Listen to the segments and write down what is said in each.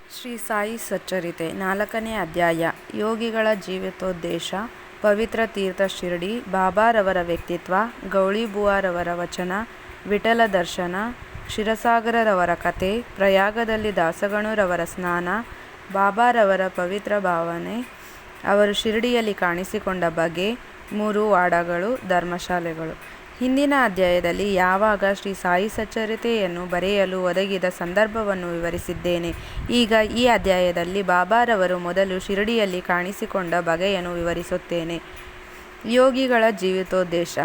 ಶ್ರೀ ಸಾಯಿ ಸಚ್ಚರಿತೆ 4ನೇ ಅಧ್ಯಾಯ. ಯೋಗಿಗಳ ಜೀವಿತೋದ್ದೇಶ. ಪವಿತ್ರ ತೀರ್ಥ ಶಿರಡಿ ಬಾಬಾರವರ ವ್ಯಕ್ತಿತ್ವ, ಗೌಳಿಬುವಾರವರ ವಚನ, ವಿಠಲ ದರ್ಶನ, ಕ್ಷೀರಸಾಗರರವರ ಕಥೆ, ಪ್ರಯಾಗದಲ್ಲಿ ದಾಸಗಣುರವರ ಸ್ನಾನ, ಬಾಬಾರವರ ಪವಿತ್ರ ಭಾವನೆ, ಅವರು ಶಿರಡಿಯಲ್ಲಿ ಕಾಣಿಸಿಕೊಂಡ ಬಗೆ, 3 ವಾಡಗಳು, ಧರ್ಮಶಾಲೆಗಳು. ಹಿಂದಿನ ಅಧ್ಯಾಯದಲ್ಲಿ ಯಾವಾಗ ಶ್ರೀ ಸಾಯಿ ಸಚ್ಚರಿತೆಯನ್ನು ಬರೆಯಲು ಒದಗಿದ ಸಂದರ್ಭವನ್ನು ವಿವರಿಸಿದ್ದೇನೆ. ಈಗ ಈ ಅಧ್ಯಾಯದಲ್ಲಿ ಬಾಬಾರವರು ಮೊದಲು ಶಿರಡಿಯಲ್ಲಿ ಕಾಣಿಸಿಕೊಂಡ ಬಗೆಯನ್ನು ವಿವರಿಸುತ್ತೇನೆ. ಯೋಗಿಗಳ ಜೀವಿತೋದ್ದೇಶ.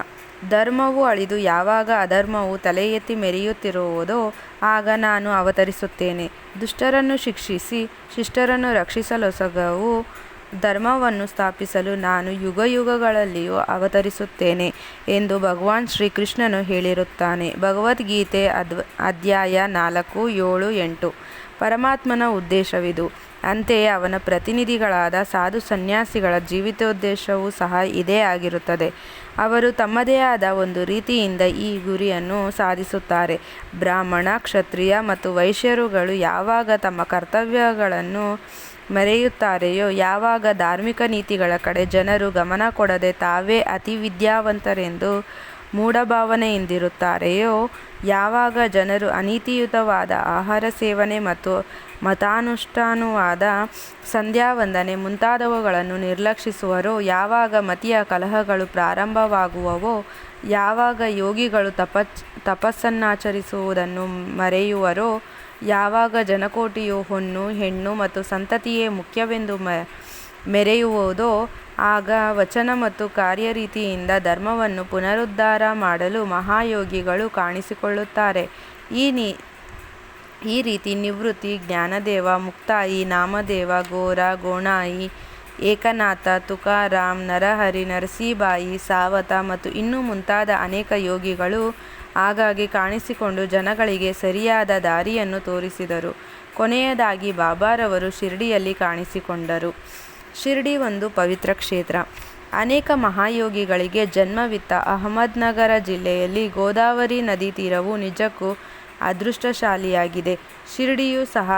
ಧರ್ಮವು ಅಳಿದು ಯಾವಾಗ ಅಧರ್ಮವು ತಲೆ ಎತ್ತಿ ಮೆರೆಯುತ್ತಿರುವುದೋ ಆಗ ನಾನು ಅವತರಿಸುತ್ತೇನೆ. ದುಷ್ಟರನ್ನು ಶಿಕ್ಷಿಸಿ ಶಿಷ್ಟರನ್ನು ರಕ್ಷಿಸಲೊಸಗವು ಧರ್ಮವನ್ನು ಸ್ಥಾಪಿಸಲು ನಾನು ಯುಗಯುಗಗಳಲ್ಲಿಯೂ ಅವತರಿಸುತ್ತೇನೆ ಎಂದು ಭಗವಾನ್ ಶ್ರೀಕೃಷ್ಣನು ಹೇಳಿರುತ್ತಾನೆ. ಭಗವದ್ಗೀತೆ ಅಧ್ಯಾಯ 4, 7, 8. ಪರಮಾತ್ಮನ ಉದ್ದೇಶವಿದು. ಅಂತೆಯೇ ಅವನ ಪ್ರತಿನಿಧಿಗಳಾದ ಸಾಧು ಸನ್ಯಾಸಿಗಳ ಜೀವಿತೋದ್ದೇಶವೂ ಸಹ ಇದೇ ಆಗಿರುತ್ತದೆ. ಅವರು ತಮ್ಮದೇ ಆದ ಒಂದು ರೀತಿಯಿಂದ ಈ ಗುರಿಯನ್ನು ಸಾಧಿಸುತ್ತಾರೆ. ಬ್ರಾಹ್ಮಣ, ಕ್ಷತ್ರಿಯ ಮತ್ತು ವೈಶ್ಯರುಗಳು ಯಾವಾಗ ತಮ್ಮ ಕರ್ತವ್ಯಗಳನ್ನು ಮರೆಯುತ್ತಾರೆಯೋ, ಯಾವಾಗ ಧಾರ್ಮಿಕ ನೀತಿಗಳ ಕಡೆ ಜನರು ಗಮನ ಕೊಡದೆ ತಾವೇ ಅತಿ ವಿದ್ಯಾವಂತರೆಂದು ಮೂಢಭಾವನೆಯಿಂದಿರುತ್ತಾರೆಯೋ, ಯಾವಾಗ ಜನರು ಅನೀತಿಯುತವಾದ ಆಹಾರ ಸೇವನೆ ಮತ್ತು ಮತಾನುಷ್ಠಾನವಾದ ಸಂಧ್ಯಾವಂದನೆ ಮುಂತಾದವುಗಳನ್ನು ನಿರ್ಲಕ್ಷಿಸುವರೋ, ಯಾವಾಗ ಮತೀಯ ಕಲಹಗಳು ಪ್ರಾರಂಭವಾಗುವವೋ, ಯಾವಾಗ ಯೋಗಿಗಳು ತಪಸ್ಸನ್ನಾಚರಿಸುವುದನ್ನು ಮರೆಯುವರೋ, ಯಾವಾಗ ಜನಕೋಟಿಯು ಹೊನ್ನು, ಹೆಣ್ಣು ಮತ್ತು ಸಂತತಿಯೇ ಮುಖ್ಯವೆಂದು ಮೆರೆಯುವುದೋ ಆಗ ವಚನ ಮತ್ತು ಕಾರ್ಯರೀತಿಯಿಂದ ಧರ್ಮವನ್ನು ಪುನರುದ್ಧಾರ ಮಾಡಲು ಮಹಾಯೋಗಿಗಳು ಕಾಣಿಸಿಕೊಳ್ಳುತ್ತಾರೆ. ಈ ರೀತಿ ನಿವೃತ್ತಿ, ಜ್ಞಾನದೇವ, ಮುಕ್ತಾಯಿ, ನಾಮದೇವ, ಗೋರ, ಗೋಣಾಯಿ, ಏಕನಾಥ, ತುಕಾರಾಮ್, ನರಹರಿ, ನರಸೀಬಾಯಿ, ಸಾವತ ಮತ್ತು ಇನ್ನೂ ಮುಂತಾದ ಅನೇಕ ಯೋಗಿಗಳು ಆಗಾಗ್ಗೆ ಕಾಣಿಸಿಕೊಂಡು ಜನಗಳಿಗೆ ಸರಿಯಾದ ದಾರಿಯನ್ನು ತೋರಿಸಿದರು. ಕೊನೆಯದಾಗಿ ಬಾಬಾರವರು ಶಿರಡಿಯಲ್ಲಿ ಕಾಣಿಸಿಕೊಂಡರು. ಶಿರಡಿ ಒಂದು ಪವಿತ್ರ ಕ್ಷೇತ್ರ. ಅನೇಕ ಮಹಾಯೋಗಿಗಳಿಗೆ ಜನ್ಮವಿತ್ತ ಅಹಮದ್ನಗರ ಜಿಲ್ಲೆಯಲ್ಲಿ ಗೋದಾವರಿ ನದಿ ತೀರವು ನಿಜಕ್ಕೂ ಅದೃಷ್ಟಶಾಲಿಯಾಗಿದೆ. ಶಿರಡಿಯೂ ಸಹ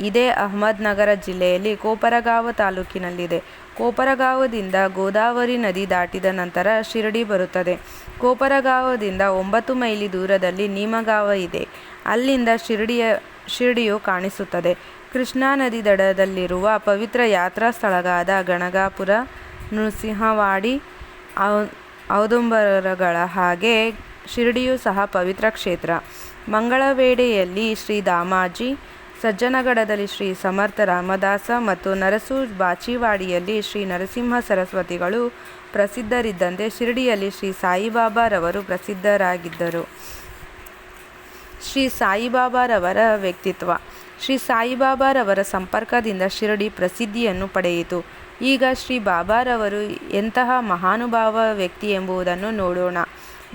ಇದೇ ಅಹಮದ್ನಗರ ಜಿಲ್ಲೆಯಲ್ಲಿ ಕೋಪರಗಾಂವ ತಾಲೂಕಿನಲ್ಲಿದೆ. ಕೋಪರಗಾಂವದಿಂದ ಗೋದಾವರಿ ನದಿ ದಾಟಿದ ನಂತರ ಶಿರಡಿ ಬರುತ್ತದೆ. ಕೋಪರಗಾಂವದಿಂದ 9 ಮೈಲಿ ದೂರದಲ್ಲಿ ನೀಮಗಾಂವ ಇದೆ. ಅಲ್ಲಿಂದ ಶಿರಡಿಯು ಕಾಣಿಸುತ್ತದೆ. ಕೃಷ್ಣಾ ನದಿ ದಡದಲ್ಲಿರುವ ಪವಿತ್ರ ಯಾತ್ರಾ ಸ್ಥಳಗಳಾದ ಗಣಗಾಪುರ, ನೃಸಿಂಹವಾಡಿ, ಔದುಂಬರಗಳ ಹಾಗೆ ಶಿರಡಿಯೂ ಸಹ ಪವಿತ್ರ ಕ್ಷೇತ್ರ. ಮಂಗಳವೇಡೆಯಲ್ಲಿ ಶ್ರೀ ದಾಮಾಜಿ, ಸಜ್ಜನಗಡದಲ್ಲಿ ಶ್ರೀ ಸಮರ್ಥ ರಾಮದಾಸ ಮತ್ತು ನರಸು ಬಾಚಿವಾಡಿಯಲ್ಲಿ ಶ್ರೀ ನರಸಿಂಹ ಸರಸ್ವತಿಗಳು ಪ್ರಸಿದ್ಧರಿದ್ದಂತೆ ಶಿರಡಿಯಲ್ಲಿ ಶ್ರೀ ಸಾಯಿಬಾಬಾರವರು ಪ್ರಸಿದ್ಧರಾಗಿದ್ದರು. ಶ್ರೀ ಸಾಯಿಬಾಬಾರವರ ವ್ಯಕ್ತಿತ್ವ. ಶ್ರೀ ಸಾಯಿಬಾಬಾರವರ ಸಂಪರ್ಕದಿಂದ ಶಿರಡಿ ಪ್ರಸಿದ್ಧಿಯನ್ನು ಪಡೆಯಿತು. ಈಗ ಶ್ರೀ ಬಾಬಾರವರು ಎಂತಹ ಮಹಾನುಭಾವ ವ್ಯಕ್ತಿ ಎಂಬುದನ್ನು ನೋಡೋಣ.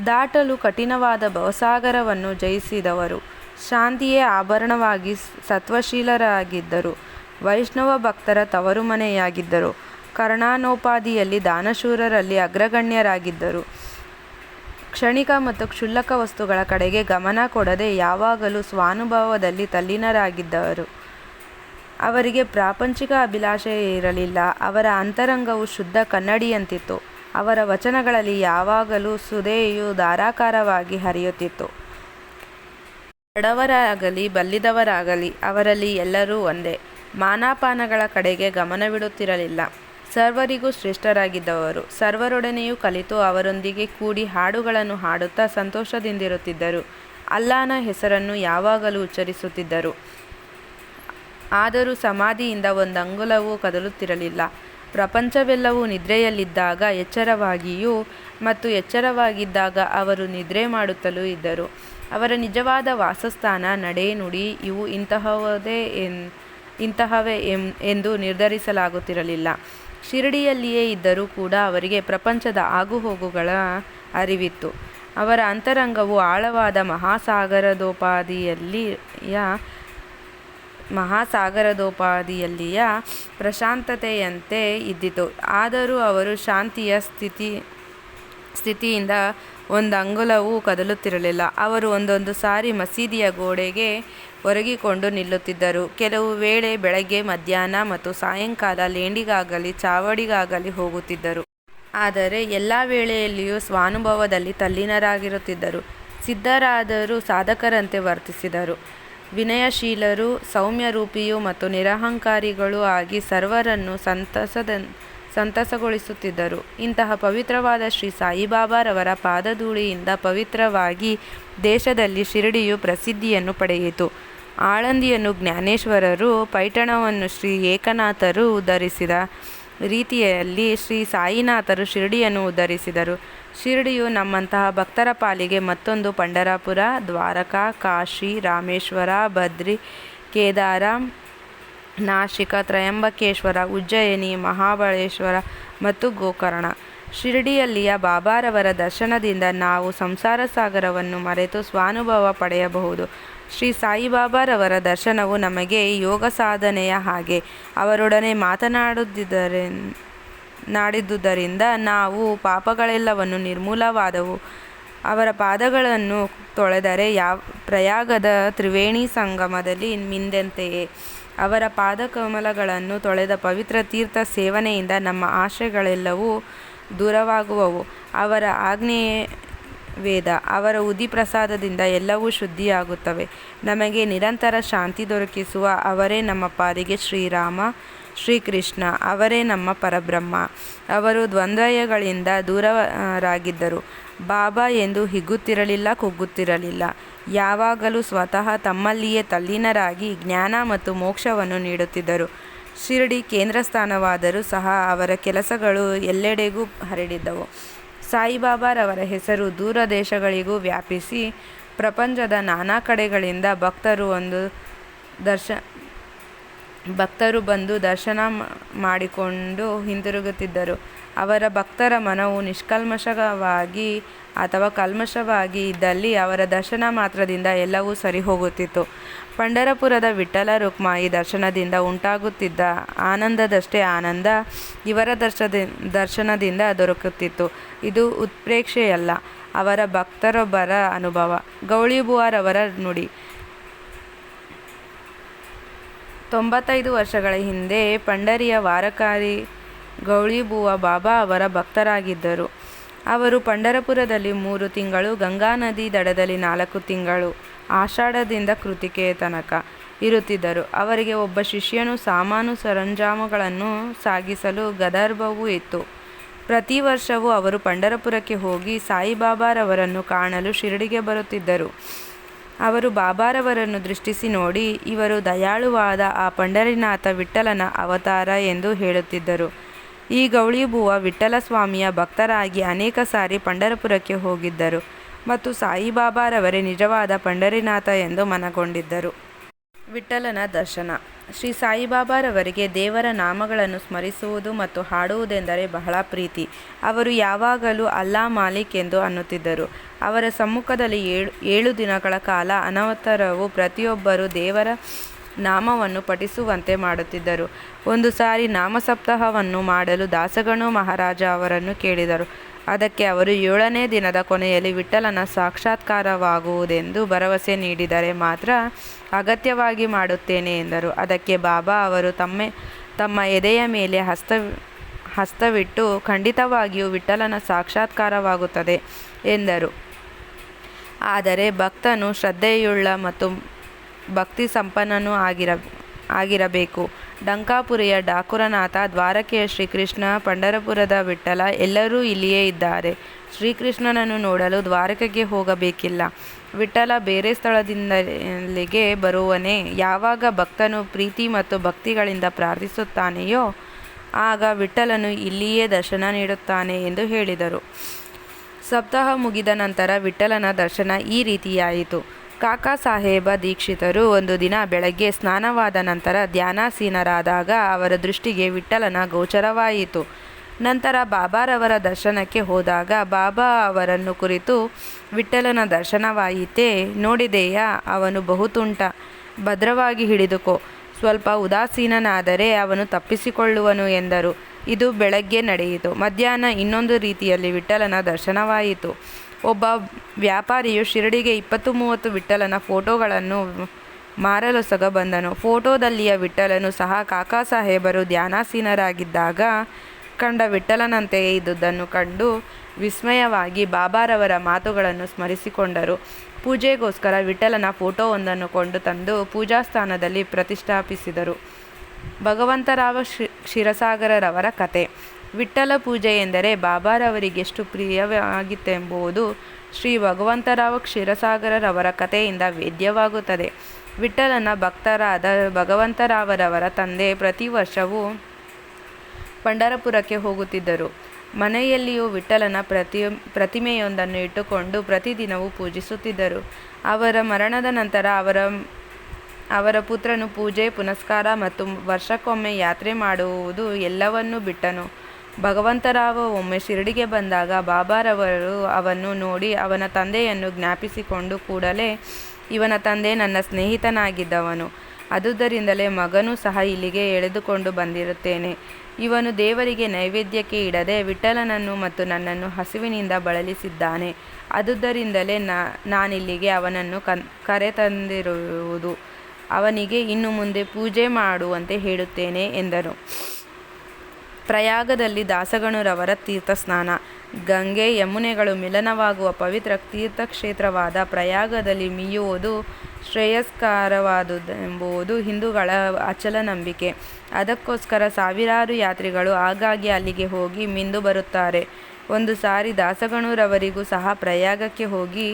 ದಾಟಲು ಕಠಿಣವಾದ ಭವಸಾಗರವನ್ನು ಜಯಿಸಿದವರು. ಶಾಂತಿಯೇ ಆಭರಣವಾಗಿ ಸತ್ವಶೀಲರಾಗಿದ್ದರು. ವೈಷ್ಣವ ಭಕ್ತರ ತವರು ಮನೆಯಾಗಿದ್ದರು. ಕರ್ಣಾನೋಪಾದಿಯಲ್ಲಿ ದಾನಶೂರರಲ್ಲಿ ಅಗ್ರಗಣ್ಯರಾಗಿದ್ದರು. ಕ್ಷಣಿಕ ಮತ್ತು ಕ್ಷುಲ್ಲಕ ವಸ್ತುಗಳ ಕಡೆಗೆ ಗಮನ ಕೊಡದೆ ಯಾವಾಗಲೂ ಸ್ವಾನುಭವದಲ್ಲಿ ತಲ್ಲೀನರಾಗಿದ್ದರು. ಅವರಿಗೆ ಪ್ರಾಪಂಚಿಕ ಅಭಿಲಾಷೆ ಇರಲಿಲ್ಲ. ಅವರ ಅಂತರಂಗವು ಶುದ್ಧ ಕನ್ನಡಿಯಂತಿತ್ತು. ಅವರ ವಚನಗಳಲ್ಲಿ ಯಾವಾಗಲೂ ಸುಧೆಯು ಧಾರಾಕಾರವಾಗಿ ಹರಿಯುತ್ತಿತ್ತು. ಬಡವರಾಗಲಿ ಬಲ್ಲಿದವರಾಗಲಿ ಅವರಲ್ಲಿ ಎಲ್ಲರೂ ಒಂದೇ. ಮಾನಾಪಾನಗಳ ಕಡೆಗೆ ಗಮನವಿಡುತ್ತಿರಲಿಲ್ಲ. ಸರ್ವರಿಗೂ ಶ್ರೇಷ್ಠರಾಗಿದ್ದವರು. ಸರ್ವರೊಡನೆಯೂ ಕಲಿತು ಅವರೊಂದಿಗೆ ಕೂಡಿ ಹಾಡುಗಳನ್ನು ಹಾಡುತ್ತಾ ಸಂತೋಷದಿಂದಿರುತ್ತಿದ್ದರು. ಅಲ್ಲಾಹನ ಹೆಸರನ್ನು ಯಾವಾಗಲೂ ಉಚ್ಚರಿಸುತ್ತಿದ್ದರು. ಆದರೂ ಸಮಾಧಿಯಿಂದ ಒಂದಂಗುಲವೂ ಕದಲುತ್ತಿರಲಿಲ್ಲ. ಪ್ರಪಂಚವೆಲ್ಲವೂ ನಿದ್ರೆಯಲ್ಲಿದ್ದಾಗ ಎಚ್ಚರವಾಗಿಯೂ ಮತ್ತು ಎಚ್ಚರವಾಗಿದ್ದಾಗ ಅವರು ನಿದ್ರೆ ಮಾಡುತ್ತಲೂ ಇದ್ದರು. ಅವರ ನಿಜವಾದ ವಾಸಸ್ಥಾನ, ನಡೆ, ನುಡಿ ಇವು ಇಂತಹವೇ ಎಂದು ನಿರ್ಧರಿಸಲಾಗುತ್ತಿರಲಿಲ್ಲ. ಶಿರಡಿಯಲ್ಲಿಯೇ ಇದ್ದರೂ ಕೂಡ ಅವರಿಗೆ ಪ್ರಪಂಚದ ಆಗುಹೋಗುಗಳ ಅರಿವಿತ್ತು. ಅವರ ಅಂತರಂಗವು ಆಳವಾದ ಮಹಾಸಾಗರದೋಪಾದಿಯಲ್ಲಿಯ ಪ್ರಶಾಂತತೆಯಂತೆ ಇದ್ದಿತು. ಆದರೂ ಅವರು ಶಾಂತಿಯ ಸ್ಥಿತಿಯಿಂದ ಒಂದು ಅಂಗುಲವೂ ಕದಲುತ್ತಿರಲಿಲ್ಲ. ಅವರು ಒಂದೊಂದು ಸಾರಿ ಮಸೀದಿಯ ಗೋಡೆಗೆ ಒರಗಿಕೊಂಡು ನಿಲ್ಲುತ್ತಿದ್ದರು. ಕೆಲವು ವೇಳೆ ಬೆಳಗ್ಗೆ, ಮಧ್ಯಾಹ್ನ ಮತ್ತು ಸಾಯಂಕಾಲ ಲೇಂಡಿಗಾಗಲಿ ಚಾವಡಿಗಾಗಲಿ ಹೋಗುತ್ತಿದ್ದರು. ಆದರೆ ಎಲ್ಲ ವೇಳೆಯಲ್ಲಿಯೂ ಸ್ವಾನುಭವದಲ್ಲಿ ತಲ್ಲೀನರಾಗಿರುತ್ತಿದ್ದರು. ಸಿದ್ಧರಾದರೂ ಸಾಧಕರಂತೆ ವರ್ತಿಸಿದರು. ವಿನಯಶೀಲರೂ ಸೌಮ್ಯರೂಪಿಯೂ ಮತ್ತು ನಿರಹಂಕಾರಿಗಳೂ ಆಗಿ ಸರ್ವರನ್ನು ಸಂತಸಗೊಳಿಸುತ್ತಿದ್ದರು. ಇಂತಹ ಪವಿತ್ರವಾದ ಶ್ರೀ ಸಾಯಿಬಾಬಾರವರ ಪಾದಧೂಳಿಯಿಂದ ಪವಿತ್ರವಾಗಿ ದೇಶದಲ್ಲಿ ಶಿರಡಿಯು ಪ್ರಸಿದ್ಧಿಯನ್ನು ಪಡೆಯಿತು. ಆಳಂದಿಯನ್ನು ಜ್ಞಾನೇಶ್ವರರು, ಪೈಠಣವನ್ನು ಶ್ರೀ ಏಕನಾಥರು ಉದ್ಧರಿಸಿದ ರೀತಿಯಲ್ಲಿ ಶ್ರೀ ಸಾಯಿನಾಥರು ಶಿರಡಿಯನ್ನು ಉದ್ಧರಿಸಿದರು. ಶಿರಡಿಯು ನಮ್ಮಂತಹ ಭಕ್ತರ ಪಾಲಿಗೆ ಮತ್ತೊಂದು ಪಂಢರಪುರ, ದ್ವಾರಕಾ, ಕಾಶಿ, ರಾಮೇಶ್ವರ, ಬದ್ರಿ, ಕೇದಾರ, ನಾಶಿಕ, ತ್ರಯಂಬಕೇಶ್ವರ, ಉಜ್ಜಯಿನಿ, ಮಹಾಬಳೇಶ್ವರ ಮತ್ತು ಗೋಕರ್ಣ. ಶಿರಡಿಯಲ್ಲಿಯ ಬಾಬಾರವರ ದರ್ಶನದಿಂದ ನಾವು ಸಂಸಾರ ಸಾಗರವನ್ನು ಮರೆತು ಸ್ವಾನುಭವ ಪಡೆಯಬಹುದು. ಶ್ರೀ ಸಾಯಿಬಾಬಾರವರ ದರ್ಶನವು ನಮಗೆ ಯೋಗ ಸಾಧನೆಯ ಹಾಗೆ. ಅವರೊಡನೆ ಮಾತನಾಡಿದುದರಿಂದ ನಾವು ಪಾಪಗಳೆಲ್ಲವನ್ನು ನಿರ್ಮೂಲವಾದವು. ಅವರ ಪಾದಗಳನ್ನು ತೊಳೆದರೆ ಪ್ರಯಾಗದ ತ್ರಿವೇಣಿ ಸಂಗಮದಲ್ಲಿ ಮಿಂದಂತೆಯೇ. ಅವರ ಪಾದಕಮಲಗಳನ್ನು ತೊಳೆದ ಪವಿತ್ರ ತೀರ್ಥ ಸೇವನೆಯಿಂದ ನಮ್ಮ ಆಶೆಗಳೆಲ್ಲವೂ ದೂರವಾಗುವವು. ಅವರ ಆಜ್ಞೆಯೇ ವೇದ. ಅವರ ಉದಿ ಪ್ರಸಾದದಿಂದ ಎಲ್ಲವೂ ಶುದ್ಧಿಯಾಗುತ್ತವೆ. ನಮಗೆ ನಿರಂತರ ಶಾಂತಿ ದೊರಕಿಸುವ ಅವರೇ ನಮ್ಮ ಪಾಲಿಗೆ ಶ್ರೀರಾಮ, ಶ್ರೀಕೃಷ್ಣ. ಅವರೇ ನಮ್ಮ ಪರಬ್ರಹ್ಮ. ಅವರು ದ್ವಂದ್ವಯಗಳಿಂದ ದೂರರಾಗಿದ್ದರು. ಬಾಬಾ ಎಂದು ಹಿಗ್ಗುತ್ತಿರಲಿಲ್ಲ, ಕುಗ್ಗುತ್ತಿರಲಿಲ್ಲ. ಯಾವಾಗಲೂ ಸ್ವತಃ ತಮ್ಮಲ್ಲಿಯೇ ತಲ್ಲೀನರಾಗಿ ಜ್ಞಾನ ಮತ್ತು ಮೋಕ್ಷವನ್ನು ನೀಡುತ್ತಿದ್ದರು. ಶಿರಡಿ ಕೇಂದ್ರಸ್ಥಾನವಾದರೂ ಸಹ ಅವರ ಕೆಲಸಗಳು ಎಲ್ಲೆಡೆಗೂ ಹರಡಿದ್ದವು. ಸಾಯಿಬಾಬಾರವರ ಹೆಸರು ದೂರ ದೇಶಗಳಿಗೂ ವ್ಯಾಪಿಸಿ ಪ್ರಪಂಚದ ನಾನಾ ಕಡೆಗಳಿಂದ ಭಕ್ತರು ಬಂದು ದರ್ಶನ ಮಾಡಿಕೊಂಡು ಹಿಂತಿರುಗುತ್ತಿದ್ದರು. ಅವರ ಭಕ್ತರ ಮನವು ನಿಷ್ಕಲ್ಮಶವಾಗಿ ಅಥವಾ ಕಲ್ಮಶವಾಗಿ ಇದ್ದಲ್ಲಿ ಅವರ ದರ್ಶನ ಮಾತ್ರದಿಂದ ಎಲ್ಲವೂ ಸರಿಹೋಗುತ್ತಿತ್ತು. ಪಂಢರಪುರದ ವಿಠ್ಠಲ ರುಕ್ಮಾಯಿ ದರ್ಶನದಿಂದ ಉಂಟಾಗುತ್ತಿದ್ದ ಆನಂದದಷ್ಟೇ ಆನಂದ ಇವರ ದರ್ಶನದಿಂದ ದೊರಕುತ್ತಿತ್ತು. ಇದು ಉತ್ಪ್ರೇಕ್ಷೆಯಲ್ಲ, ಅವರ ಭಕ್ತರೊಬ್ಬರ ಅನುಭವ. ಗೌಳಿಬುವಾರವರ ನುಡಿ. 95 ವರ್ಷಗಳ ಹಿಂದೆ ಪಂಢರಿಯ ವಾರಕಾರಿ ಗೌಳಿಬುವ ಬಾಬಾ ಅವರ ಭಕ್ತರಾಗಿದ್ದರು. ಅವರು ಪಂಢರಪುರದಲ್ಲಿ 3 ತಿಂಗಳು, ಗಂಗಾ ನದಿ ದಡದಲ್ಲಿ 4 ತಿಂಗಳು, ಆಷಾಢದಿಂದ ಕೃತಿಕೆಯ ತನಕ ಇರುತ್ತಿದ್ದರು. ಅವರಿಗೆ ಒಬ್ಬ ಶಿಷ್ಯನು ಸಾಮಾನು ಸರಂಜಾಮುಗಳನ್ನು ಸಾಗಿಸಲು ಗದರ್ಭವೂ ಇತ್ತು. ಪ್ರತಿ ವರ್ಷವೂ ಅವರು ಪಂಢರಪುರಕ್ಕೆ ಹೋಗಿ ಸಾಯಿಬಾಬಾರವರನ್ನು ಕಾಣಲು ಶಿರಡಿಗೆ ಬರುತ್ತಿದ್ದರು. ಅವರು ಬಾಬಾರವರನ್ನು ದೃಷ್ಟಿಸಿ ನೋಡಿ, ಇವರು ದಯಾಳುವಾದ ಆ ಪಂಢರಿನಾಥ ವಿಠ್ಠಲನ ಅವತಾರ ಎಂದು ಹೇಳುತ್ತಿದ್ದರು. ಈ ಗೌಳಿಬುವ ವಿಠ್ಠಲ ಸ್ವಾಮಿಯ ಭಕ್ತರಾಗಿ ಅನೇಕ ಸಾರಿ ಪಂಢರಪುರಕ್ಕೆ ಹೋಗಿದ್ದರು ಮತ್ತು ಸಾಯಿಬಾಬಾರವರೇ ನಿಜವಾದ ಪಂಢರಿನಾಥ ಎಂದು ಮನಗೊಂಡಿದ್ದರು. ವಿಠ್ಠಲನ ದರ್ಶನ. ಶ್ರೀ ಸಾಯಿಬಾಬಾರವರಿಗೆ ದೇವರ ನಾಮಗಳನ್ನು ಸ್ಮರಿಸುವುದು ಮತ್ತು ಹಾಡುವುದೆಂದರೆ ಬಹಳ ಪ್ರೀತಿ. ಅವರು ಯಾವಾಗಲೂ ಅಲ್ಲಾ ಮಾಲಿಕ್ ಎಂದು ಅನ್ನುತ್ತಿದ್ದರು. ಅವರ ಸಮ್ಮುಖದಲ್ಲಿ 7 ದಿನಗಳ ಕಾಲ ಅನವರತವು ಪ್ರತಿಯೊಬ್ಬರೂ ದೇವರ ನಾಮವನ್ನು ಪಠಿಸುವಂತೆ ಮಾಡುತ್ತಿದ್ದರು. ಒಂದು ಸಾರಿ ನಾಮಸಪ್ತಾಹವನ್ನು ಮಾಡಲು ದಾಸಗಣು ಮಹಾರಾಜ ಅವರನ್ನು ಕೇಳಿದರು. ಅದಕ್ಕೆ ಅವರು 7ನೇ ದಿನದ ಕೊನೆಯಲ್ಲಿ ವಿಠ್ಠಲನ ಸಾಕ್ಷಾತ್ಕಾರವಾಗುವುದೆಂದು ಭರವಸೆ ನೀಡಿದರೆ ಮಾತ್ರ ಅಗತ್ಯವಾಗಿ ಮಾಡುತ್ತೇನೆ ಎಂದರು. ಅದಕ್ಕೆ ಬಾಬಾ ಅವರು ತಮ್ಮ ಎದೆಯ ಮೇಲೆ ಹಸ್ತವಿಟ್ಟು ಖಂಡಿತವಾಗಿಯೂ ವಿಠ್ಠಲನ ಸಾಕ್ಷಾತ್ಕಾರವಾಗುತ್ತದೆ ಎಂದರು. ಆದರೆ ಭಕ್ತನು ಶ್ರದ್ಧೆಯುಳ್ಳ ಮತ್ತು ಭಕ್ತಿ ಸಂಪನ್ನನೂ ಆಗಿರಬೇಕು. ಡಂಕಾಪುರಿಯ ಠಾಕುರನಾಥ, ದ್ವಾರಕೆಯ ಶ್ರೀಕೃಷ್ಣ, ಪಂಢರಪುರದ ವಿಠ್ಠಲ ಎಲ್ಲರೂ ಇಲ್ಲಿಯೇ ಇದ್ದಾರೆ. ಶ್ರೀಕೃಷ್ಣನನ್ನು ನೋಡಲು ದ್ವಾರಕೆಗೆ ಹೋಗಬೇಕಿಲ್ಲ. ವಿಠ್ಠಲ ಬೇರೆ ಸ್ಥಳದಿಂದಲಿಗೆ ಬರುವನೇ. ಯಾವಾಗ ಭಕ್ತನು ಪ್ರೀತಿ ಮತ್ತು ಭಕ್ತಿಗಳಿಂದ ಪ್ರಾರ್ಥಿಸುತ್ತಾನೆಯೋ ಆಗ ವಿಠ್ಠಲನು ಇಲ್ಲಿಯೇ ದರ್ಶನ ನೀಡುತ್ತಾನೆ ಎಂದು ಹೇಳಿದರು. ಸಪ್ತಾಹ ಮುಗಿದ ನಂತರ ವಿಠ್ಠಲನ ದರ್ಶನ ಈ ರೀತಿಯಾಯಿತು. ಕಾಕಾ ಸಾಹೇಬ ದೀಕ್ಷಿತರು ಒಂದು ದಿನ ಬೆಳಗ್ಗೆ ಸ್ನಾನವಾದ ನಂತರ ಧ್ಯಾನಾಸೀನರಾದಾಗ ಅವರ ದೃಷ್ಟಿಗೆ ವಿಠ್ಠಲನ ಗೋಚರವಾಯಿತು. ನಂತರ ಬಾಬಾರವರ ದರ್ಶನಕ್ಕೆ ಹೋದಾಗ ಬಾಬಾ ಅವರನ್ನು ಕುರಿತು, ವಿಠ್ಠಲನ ದರ್ಶನವಾಯಿತೇ, ನೋಡಿದೆಯಾ, ಅವನು ಬಹುತುಂಟ, ಭದ್ರವಾಗಿ ಹಿಡಿದುಕೋ, ಸ್ವಲ್ಪ ಉದಾಸೀನನಾದರೆ ಅವನು ತಪ್ಪಿಸಿಕೊಳ್ಳುವನು ಎಂದರು. ಇದು ಬೆಳಗ್ಗೆ ನಡೆಯಿತು. ಮಧ್ಯಾಹ್ನ ಇನ್ನೊಂದು ರೀತಿಯಲ್ಲಿ ವಿಠ್ಠಲನ ದರ್ಶನವಾಯಿತು. ಒಬ್ಬ ವ್ಯಾಪಾರಿಯು ಶಿರಡಿಗೆ 20-30 ವಿಠ್ಠಲನ ಫೋಟೋಗಳನ್ನು ಮಾರಲೊಸಗ ಬಂದನು. ಫೋಟೋದಲ್ಲಿಯ ವಿಠ್ಠಲನು ಸಹ ಕಾಕಾ ಸಾಹೇಬರು ಧ್ಯಾನಾಸೀನರಾಗಿದ್ದಾಗ ಕಂಡ ವಿಠ್ಠಲನಂತೆಯೇ ಇದ್ದುದನ್ನು ಕಂಡು ವಿಸ್ಮಯವಾಗಿ ಬಾಬಾರವರ ಮಾತುಗಳನ್ನು ಸ್ಮರಿಸಿಕೊಂಡರು. ಪೂಜೆಗೋಸ್ಕರ ವಿಠ್ಠಲನ ಫೋಟೋವೊಂದನ್ನು ಕೊಂಡು ತಂದು ಪೂಜಾಸ್ಥಾನದಲ್ಲಿ ಪ್ರತಿಷ್ಠಾಪಿಸಿದರು. ಭಗವಂತರಾವ ಕ್ಷೀರಸಾಗರರವರ ಕತೆ. ವಿಠ್ಠಲ ಪೂಜೆ ಎಂದರೆ ಬಾಬಾರವರಿಗೆಷ್ಟು ಪ್ರಿಯವಾಗಿತ್ತೆಂಬುದು ಶ್ರೀ ಭಗವಂತರಾವ ಕ್ಷೀರಸಾಗರರವರ ಕಥೆಯಿಂದ ವೇದ್ಯವಾಗುತ್ತದೆ. ವಿಠ್ಠಲನ ಭಕ್ತರಾದ ಭಗವಂತರಾವರವರ ತಂದೆ ಪ್ರತಿ ವರ್ಷವೂ ಪಂಢರಪುರಕ್ಕೆ ಹೋಗುತ್ತಿದ್ದರು. ಮನೆಯಲ್ಲಿಯೂ ವಿಠ್ಠಲನ ಪ್ರತಿಮೆಯೊಂದನ್ನು ಇಟ್ಟುಕೊಂಡು ಪ್ರತಿದಿನವೂ ಪೂಜಿಸುತ್ತಿದ್ದರು. ಅವರ ಮರಣದ ನಂತರ ಅವರ ಪುತ್ರನು ಪೂಜೆ, ಪುನಸ್ಕಾರ ಮತ್ತು ವರ್ಷಕ್ಕೊಮ್ಮೆ ಯಾತ್ರೆ ಮಾಡುವುದು ಎಲ್ಲವನ್ನೂ ಬಿಟ್ಟನು. ಭಗವಂತರಾವ ಒಮ್ಮೆ ಶಿರಡಿಗೆ ಬಂದಾಗ ಬಾಬಾರವರು ಅವನ್ನು ನೋಡಿ ಅವನ ತಂದೆಯನ್ನು ಜ್ಞಾಪಿಸಿಕೊಂಡು, ಕೂಡಲೇ ಇವನ ತಂದೆ ನನ್ನ ಸ್ನೇಹಿತನಾಗಿದ್ದವನು, ಅದುದರಿಂದಲೇ ಮಗನೂ ಸಹ ಇಲ್ಲಿಗೆ ಎಳೆದುಕೊಂಡು ಬಂದಿರುತ್ತೇನೆ. ಇವನು ದೇವರಿಗೆ ನೈವೇದ್ಯಕ್ಕೆ ಇಡದೆ ವಿಠ್ಠಲನನ್ನು ಮತ್ತು ನನ್ನನ್ನು ಹಸಿವಿನಿಂದ ಬಳಲಿಸಿದ್ದಾನೆ. ಅದುದರಿಂದಲೇ ನಾನಿಲ್ಲಿಗೆ ಅವನನ್ನು ಕರೆತಂದಿರುವುದು. ಅವನಿಗೆ ಇನ್ನು ಮುಂದೆ ಪೂಜೆ ಮಾಡುವಂತೆ ಹೇಳುತ್ತೇನೆ ಎಂದನು. ಪ್ರಯಾಗದಲ್ಲಿ ದಾಸಗಣುರವರ ತೀರ್ಥಸ್ನಾನ. ಗಂಗೆ, ಯಮುನೆಗಳು ಮಿಲನವಾಗುವ ಪವಿತ್ರ ತೀರ್ಥಕ್ಷೇತ್ರವಾದ ಪ್ರಯಾಗದಲ್ಲಿ ಮೀಯುವುದು ಶ್ರೇಯಸ್ಕರವಾದುದೆಂಬುದು ಹಿಂದೂಗಳ ಅಚಲ ನಂಬಿಕೆ. ಅದಕ್ಕೋಸ್ಕರ ಸಾವಿರಾರು ಯಾತ್ರಿಗಳು ಆಗಾಗ್ಗೆ ಅಲ್ಲಿಗೆ ಹೋಗಿ ಮಿಂದು ಬರುತ್ತಾರೆ. ಒಂದು ಸಾರಿ ದಾಸಗಣುರವರಿಗೂ ಸಹ ಪ್ರಯಾಗಕ್ಕೆ ಹೋಗಿ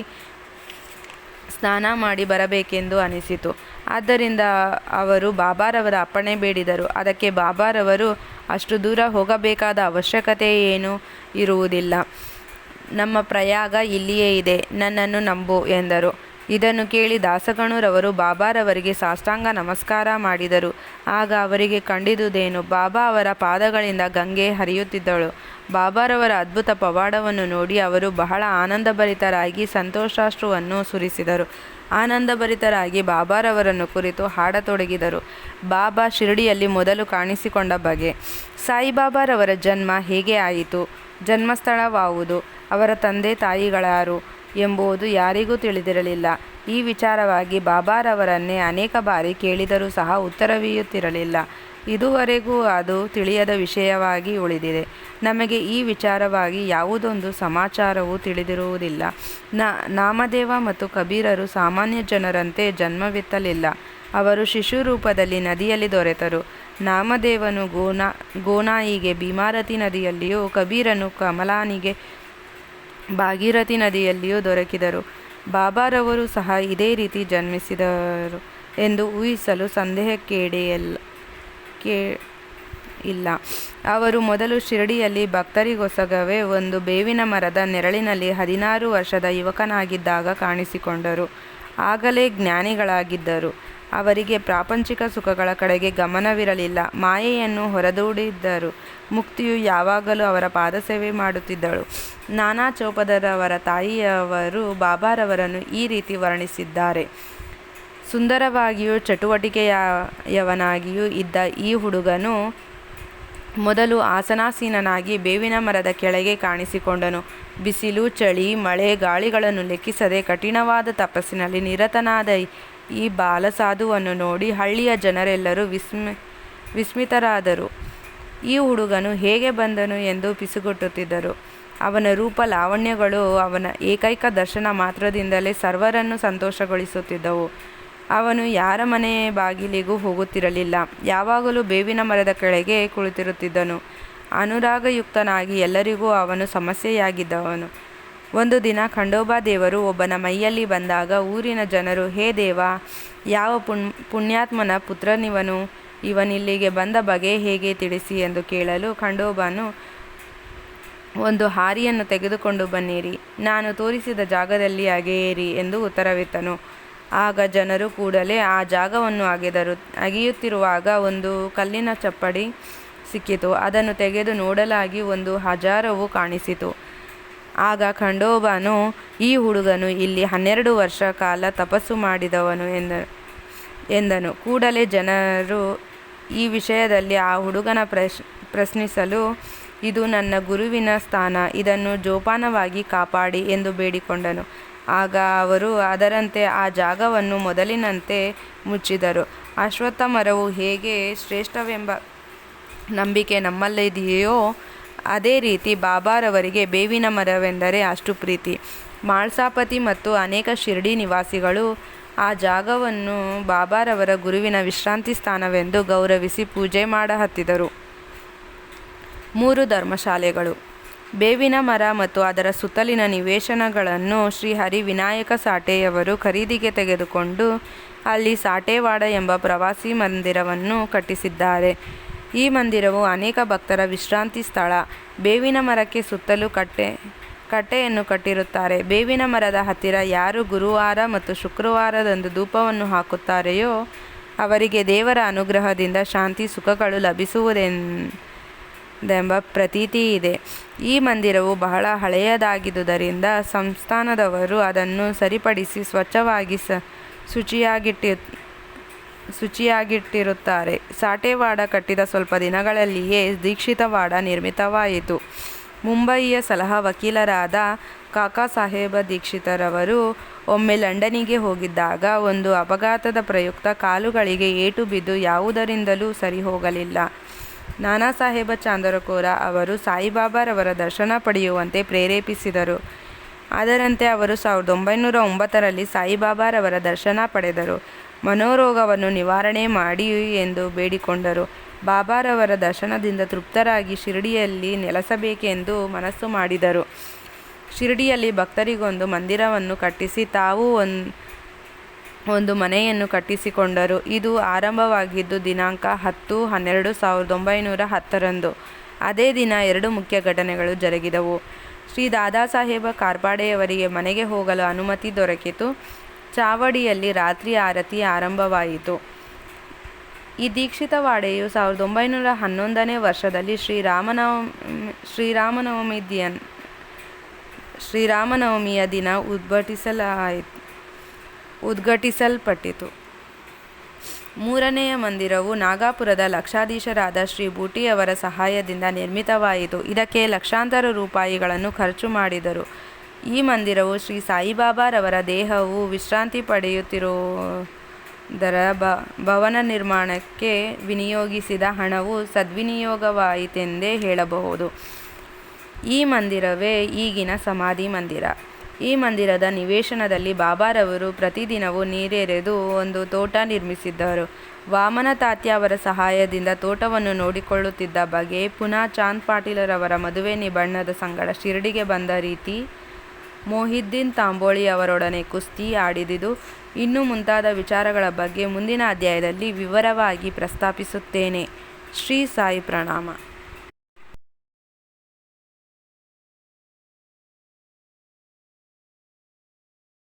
ಸ್ನಾನ ಮಾಡಿ ಬರಬೇಕೆಂದು ಅನಿಸಿತು. ಆದ್ದರಿಂದ ಅವರು ಬಾಬಾರವರ ಅಪ್ಪಣೆ ಬೇಡಿದರು. ಅದಕ್ಕೆ ಬಾಬಾರವರು, ಅಷ್ಟು ದೂರ ಹೋಗಬೇಕಾದ ಅವಶ್ಯಕತೆ ಏನೂ ಇರುವುದಿಲ್ಲ. ನಮ್ಮ ಪ್ರಯಾಗ ಇಲ್ಲಿಯೇ ಇದೆ, ನನ್ನನ್ನು ನಂಬು ಎಂದರು. ಇದನ್ನು ಕೇಳಿ ದಾಸಗಣುರವರು ಬಾಬಾರವರಿಗೆ ಸಾಷ್ಟಾಂಗ ನಮಸ್ಕಾರ ಮಾಡಿದರು. ಆಗ ಅವರಿಗೆ ಕಂಡಿದುದೇನು? ಬಾಬಾ ಅವರ ಪಾದಗಳಿಂದ ಗಂಗೆ ಹರಿಯುತ್ತಿದ್ದಳು. ಬಾಬಾರವರ ಅದ್ಭುತ ಪವಾಡವನ್ನು ನೋಡಿ ಅವರು ಬಹಳ ಆನಂದಭರಿತರಾಗಿ ಸಂತೋಷಾಶ್ರುವನ್ನು ಸುರಿಸಿದರು. ಆನಂದಭರಿತರಾಗಿ ಬಾಬಾರವರನ್ನು ಕುರಿತು ಹಾಡತೊಡಗಿದರು. ಬಾಬಾ ಶಿರಡಿಯಲ್ಲಿ ಮೊದಲು ಕಾಣಿಸಿಕೊಂಡ ಬಗೆ. ಸಾಯಿಬಾಬಾರವರ ಜನ್ಮ ಹೇಗೆ ಆಯಿತು, ಜನ್ಮಸ್ಥಳವಾವುದು, ಅವರ ತಂದೆ ತಾಯಿಗಳಾರು ಎಂಬುದು ಯಾರಿಗೂ ತಿಳಿದಿರಲಿಲ್ಲ. ಈ ವಿಚಾರವಾಗಿ ಬಾಬಾರವರನ್ನೇ ಅನೇಕ ಬಾರಿ ಕೇಳಿದರೂ ಸಹ ಉತ್ತರವೀಯುತ್ತಿರಲಿಲ್ಲ. ಇದುವರೆಗೂ ಅದು ತಿಳಿಯದ ವಿಷಯವಾಗಿ ಉಳಿದಿದೆ. ನಮಗೆ ಈ ವಿಚಾರವಾಗಿ ಯಾವುದೊಂದು ಸಮಾಚಾರವೂ ತಿಳಿದಿರುವುದಿಲ್ಲ. ನಾಮದೇವ ಮತ್ತು ಕಬೀರರು ಸಾಮಾನ್ಯ ಜನರಂತೆ ಜನ್ಮವೆತ್ತಲಿಲ್ಲ. ಅವರು ಶಿಶು ರೂಪದಲ್ಲಿ ನದಿಯಲ್ಲಿ ದೊರೆತರು. ನಾಮದೇವನು ಗೋನಾಯಿಗೆ ಭೀಮಾರತಿ ನದಿಯಲ್ಲಿಯೂ, ಕಬೀರನು ಕಮಲಾನಿಗೆ ಭಾಗೀರಥಿ ನದಿಯಲ್ಲಿಯೂ ದೊರಕಿದರು. ಬಾಬಾರವರು ಸಹ ಇದೇ ರೀತಿ ಜನ್ಮಿಸಿದರು ಎಂದು ಊಹಿಸಲು ಇಲ್ಲ. ಅವರು ಮೊದಲು ಶಿರಡಿಯಲ್ಲಿ ಭಕ್ತರಿಗೊಸಗವೇ ಒಂದು ಬೇವಿನ ಮರದ ನೆರಳಿನಲ್ಲಿ 16 ವರ್ಷದ ಯುವಕನಾಗಿದ್ದಾಗ ಕಾಣಿಸಿಕೊಂಡರು. ಆಗಲೇ ಜ್ಞಾನಿಗಳಾಗಿದ್ದರು. ಅವರಿಗೆ ಪ್ರಾಪಂಚಿಕ ಸುಖಗಳ ಕಡೆಗೆ ಗಮನವಿರಲಿಲ್ಲ. ಮಾಯೆಯನ್ನು ಹೊರದೂಡಿದ್ದರು. ಮುಕ್ತಿಯು ಯಾವಾಗಲೂ ಅವರ ಪಾದಸೇವೆ ಮಾಡುತ್ತಿದ್ದಳು. ನಾನಾ ಚೌಪದರವರ ತಾಯಿಯವರು ಬಾಬಾರವರನ್ನು ಈ ರೀತಿ ವರ್ಣಿಸಿದ್ದಾರೆ. ಸುಂದರವಾಗಿಯೂ ಚಟುವಟಿಕೆಯವನಾಗಿಯೂ ಇದ್ದ ಈ ಹುಡುಗನು ಮೊದಲು ಆಸನಾಸೀನನಾಗಿ ಬೇವಿನ ಮರದ ಕೆಳಗೆ ಕಾಣಿಸಿಕೊಂಡನು. ಬಿಸಿಲು, ಚಳಿ, ಮಳೆ, ಗಾಳಿಗಳನ್ನು ಲೆಕ್ಕಿಸದೆ ಕಠಿಣವಾದ ತಪಸ್ಸಿನಲ್ಲಿ ನಿರತನಾದ ಈ ಬಾಲಸಾಧುವನ್ನು ನೋಡಿ ಹಳ್ಳಿಯ ಜನರೆಲ್ಲರೂ ವಿಸ್ಮಿತರಾದರು. ಈ ಹುಡುಗನು ಹೇಗೆ ಬಂದನು ಎಂದು ಪಿಸುಗುಟ್ಟುತ್ತಿದ್ದರು. ಅವನ ರೂಪ ಲಾವಣ್ಯಗಳು ಅವನ ಏಕೈಕ ದರ್ಶನ ಮಾತ್ರದಿಂದಲೇ ಸರ್ವರನ್ನು ಸಂತೋಷಗೊಳಿಸುತ್ತಿದ್ದವು. ಅವನು ಯಾರ ಮನೆ ಬಾಗಿಲಿಗೂ ಹೋಗುತ್ತಿರಲಿಲ್ಲ. ಯಾವಾಗಲೂ ಬೇವಿನ ಮರದ ಕೆಳಗೆ ಕುಳಿತಿರುತ್ತಿದ್ದನು. ಅನುರಾಗಯುಕ್ತನಾಗಿ ಎಲ್ಲರಿಗೂ ಅವನು ಸಮಸ್ಯೆಯಾಗಿದ್ದವನು. ಒಂದು ದಿನ ಖಂಡೋಬಾ ದೇವರು ಒಬ್ಬನ ಮೈಯಲ್ಲಿ ಬಂದಾಗ ಊರಿನ ಜನರು, ಹೇ ದೇವ, ಯಾವ ಪುಣ್ಯಾತ್ಮನ ಪುತ್ರನಿವನು? ಇವನಿಲ್ಲಿಗೆ ಬಂದ ಬಗೆ ಹೇಗೆ ತಿಳಿಸಿ ಎಂದು ಕೇಳಲು ಖಂಡೋಬಾನು, ಒಂದು ಹಾರಿಯನ್ನು ತೆಗೆದುಕೊಂಡು ಬನ್ನಿರಿ, ನಾನು ತೋರಿಸಿದ ಜಾಗದಲ್ಲಿ ಅಗೆಯಿರಿ ಎಂದು ಉತ್ತರವಿತ್ತನು. ಆಗ ಜನರು ಕೂಡಲೇ ಆ ಜಾಗವನ್ನು ಅಗೆದರು. ಅಗೆಯುತ್ತಿರುವಾಗ ಒಂದು ಕಲ್ಲಿನ ಚಪ್ಪಡಿ ಸಿಕ್ಕಿತು. ಅದನ್ನು ತೆಗೆದು ನೋಡಲಾಗಿ ಒಂದು ಹಜಾರವು ಕಾಣಿಸಿತು. ಆಗ ಖಂಡೋಬಾನು, ಈ ಹುಡುಗನು ಇಲ್ಲಿ 12 ವರ್ಷ ಕಾಲ ತಪಸ್ಸು ಮಾಡಿದವನು ಎಂದನು. ಕೂಡಲೇ ಜನರು ಈ ವಿಷಯದಲ್ಲಿ ಆ ಹುಡುಗನ ಪ್ರಶ್ನಿಸಲು ಇದು ನನ್ನ ಗುರುವಿನ ಸ್ಥಾನ, ಇದನ್ನು ಜೋಪಾನವಾಗಿ ಕಾಪಾಡಿ ಎಂದು ಬೇಡಿಕೊಂಡನು. ಆಗ ಅವರು ಅದರಂತೆ ಆ ಜಾಗವನ್ನು ಮೊದಲಿನಂತೆ ಮುಚ್ಚಿದರು. ಅಶ್ವತ್ಥ ಮರವು ಹೇಗೆ ಶ್ರೇಷ್ಠವೆಂಬ ನಂಬಿಕೆ ನಮ್ಮಲ್ಲಿದೆಯೋ ಅದೇ ರೀತಿ ಬಾಬಾರವರಿಗೆ ಬೇವಿನ ಮರವೆಂದರೆ ಅಷ್ಟು ಪ್ರೀತಿ. ಮಾಳ್ಸಾಪತಿ ಮತ್ತು ಅನೇಕ ಶಿರ್ಡಿ ನಿವಾಸಿಗಳು ಆ ಜಾಗವನ್ನು ಬಾಬಾರವರ ಗುರುವಿನ ವಿಶ್ರಾಂತಿ ಸ್ಥಾನವೆಂದು ಗೌರವಿಸಿ ಪೂಜೆ ಮಾಡಹತ್ತಿದರು. 3 ಧರ್ಮಶಾಲೆಗಳು. ಬೇವಿನ ಮರ ಮತ್ತು ಅದರ ಸುತ್ತಲಿನ ನಿವೇಶನಗಳನ್ನು ಶ್ರೀ ಹರಿ ವಿನಾಯಕ ಸಾಠೆಯವರು ಖರೀದಿಗೆ ತೆಗೆದುಕೊಂಡು ಅಲ್ಲಿ ಸಾಠೇವಾಡ ಎಂಬ ಪ್ರವಾಸಿ ಮಂದಿರವನ್ನು ಕಟ್ಟಿಸಿದ್ದಾರೆ. ಈ ಮಂದಿರವು ಅನೇಕ ಭಕ್ತರ ವಿಶ್ರಾಂತಿ ಸ್ಥಳ. ಬೇವಿನ ಮರಕ್ಕೆ ಸುತ್ತಲೂ ಕಟ್ಟೆಯನ್ನು ಕಟ್ಟಿರುತ್ತಾರೆ. ಬೇವಿನ ಮರದ ಹತ್ತಿರ ಯಾರು ಗುರುವಾರ ಮತ್ತು ಶುಕ್ರವಾರದಂದು ಧೂಪವನ್ನು ಹಾಕುತ್ತಾರೆಯೋ ಅವರಿಗೆ ದೇವರ ಅನುಗ್ರಹದಿಂದ ಶಾಂತಿ ಸುಖಗಳು ಲಭಿಸುವುದೆಂಬ ಪ್ರತೀತಿ ಇದೆ. ಈ ಮಂದಿರವು ಬಹಳ ಹಳೆಯದಾಗಿದ್ದುದರಿಂದ ಸಂಸ್ಥಾನದವರು ಅದನ್ನು ಸರಿಪಡಿಸಿ ಸ್ವಚ್ಛವಾಗಿ ಶುಚಿಯಾಗಿಟ್ಟಿರುತ್ತಾರೆ. ಸಾಠೇವಾಡ ಕಟ್ಟಿದ ಸ್ವಲ್ಪ ದಿನಗಳಲ್ಲಿಯೇ ದೀಕ್ಷಿತವಾಡ ನಿರ್ಮಿತವಾಯಿತು. ಮುಂಬಯಿಯ ಸಲಹಾ ವಕೀಲರಾದ ಕಾಕಾ ಸಾಹೇಬ ದೀಕ್ಷಿತರವರು ಒಮ್ಮೆ ಲಂಡನಿಗೆ ಹೋಗಿದ್ದಾಗ ಒಂದು ಅಪಘಾತದ ಪ್ರಯುಕ್ತ ಕಾಲುಗಳಿಗೆ ಏಟು ಬಿದ್ದು ಯಾವುದರಿಂದಲೂ ಸರಿ ಹೋಗಲಿಲ್ಲ. ನಾನಾ ಸಾಹೇಬ ಚಾಂದರಕೋರ ಅವರು ಸಾಯಿಬಾಬಾರವರ ದರ್ಶನ ಪಡೆಯುವಂತೆ ಪ್ರೇರೇಪಿಸಿದರು. ಅದರಂತೆ ಅವರು 1909ರಲ್ಲಿ ಸಾಯಿಬಾಬಾರವರ ದರ್ಶನ ಪಡೆದರು. ಮನೋರೋಗವನ್ನು ನಿವಾರಣೆ ಮಾಡಿ ಎಂದು ಬೇಡಿಕೊಂಡರು. ಬಾಬಾರವರ ದರ್ಶನದಿಂದ ತೃಪ್ತರಾಗಿ ಶಿರಡಿಯಲ್ಲಿ ನೆಲೆಸಬೇಕೆಂದು ಮನಸ್ಸು ಮಾಡಿದರು. ಶಿರಡಿಯಲ್ಲಿ ಭಕ್ತರಿಗೊಂದು ಮಂದಿರವನ್ನು ಕಟ್ಟಿಸಿ ತಾವು ಒಂದು ಮನೆಯನ್ನು ಕಟ್ಟಿಸಿಕೊಂಡರು. ಇದು ಆರಂಭವಾಗಿದ್ದು ದಿನಾಂಕ 10/12/1910ರಂದು. ಅದೇ ದಿನ 2 ಮುಖ್ಯ ಘಟನೆಗಳು ಜರುಗಿದವು. ಶ್ರೀ ದಾದಾ ಸಾಹೇಬ ಕಾರ್ಪಾಡೆಯವರಿಗೆ ಮನೆಗೆ ಹೋಗಲು ಅನುಮತಿ ದೊರಕಿತು. ಚಾವಡಿಯಲ್ಲಿ ರಾತ್ರಿ ಆರತಿ ಆರಂಭವಾಯಿತು. ಈ ದೀಕ್ಷಿತವಾಡೆಯು 1911ನೇ ವರ್ಷದಲ್ಲಿ ಶ್ರೀರಾಮನವಮಿಯ ದಿನ ಉದ್ಘಾಟಿಸಲ್ಪಟ್ಟಿತು. 3ನೆಯ ಮಂದಿರವು ನಾಗಪುರದ ಲಕ್ಷಾಧೀಶರಾದ ಶ್ರೀ ಬೂಟಿಯವರ ಸಹಾಯದಿಂದ ನಿರ್ಮಿತವಾಯಿತು. ಇದಕ್ಕೆ ಲಕ್ಷಾಂತರ ರೂಪಾಯಿಗಳನ್ನು ಖರ್ಚು ಮಾಡಿದರು. ಈ ಮಂದಿರವು ಶ್ರೀ ಸಾಯಿಬಾಬಾರವರ ದೇಹವು ವಿಶ್ರಾಂತಿ ಪಡೆಯುತ್ತಿರುವುದರ ಭವನ ನಿರ್ಮಾಣಕ್ಕೆ ವಿನಿಯೋಗಿಸಿದ ಹಣವು ಸದ್ವಿನಿಯೋಗವಾಯಿತೆಂದೇ ಹೇಳಬಹುದು. ಈ ಮಂದಿರವೇ ಈಗಿನ ಸಮಾಧಿ ಮಂದಿರ. ಈ ಮಂದಿರದ ನಿವೇಶನದಲ್ಲಿ ಬಾಬಾರವರು ಪ್ರತಿದಿನವೂ ನೀರೆರೆದು ಒಂದು ತೋಟ ನಿರ್ಮಿಸಿದ್ದರು. ವಾಮನ ತಾತ್ಯ ಅವರ ಸಹಾಯದಿಂದ ತೋಟವನ್ನು ನೋಡಿಕೊಳ್ಳುತ್ತಿದ್ದ ಬಗೆ, ಪುನಃ ಚಾಂದ್ ಪಾಟೀಲರವರ ಮದುವೆ ನಿಬಣ್ಣದ ಸಂಗಡ ಶಿರಡಿಗೆ ಬಂದ ರೀತಿ, ಮೊಹಿದ್ದೀನ್ ತಾಂಬೋಳಿ ಅವರೊಡನೆ ಕುಸ್ತಿ ಆಡಿದುದು, ಇನ್ನೂ ಮುಂತಾದ ವಿಚಾರಗಳ ಬಗ್ಗೆ ಮುಂದಿನ ಅಧ್ಯಾಯದಲ್ಲಿ ವಿವರವಾಗಿ ಪ್ರಸ್ತಾಪಿಸುತ್ತೇನೆ. ಶ್ರೀ ಸಾಯಿ ಪ್ರಣಾಮ.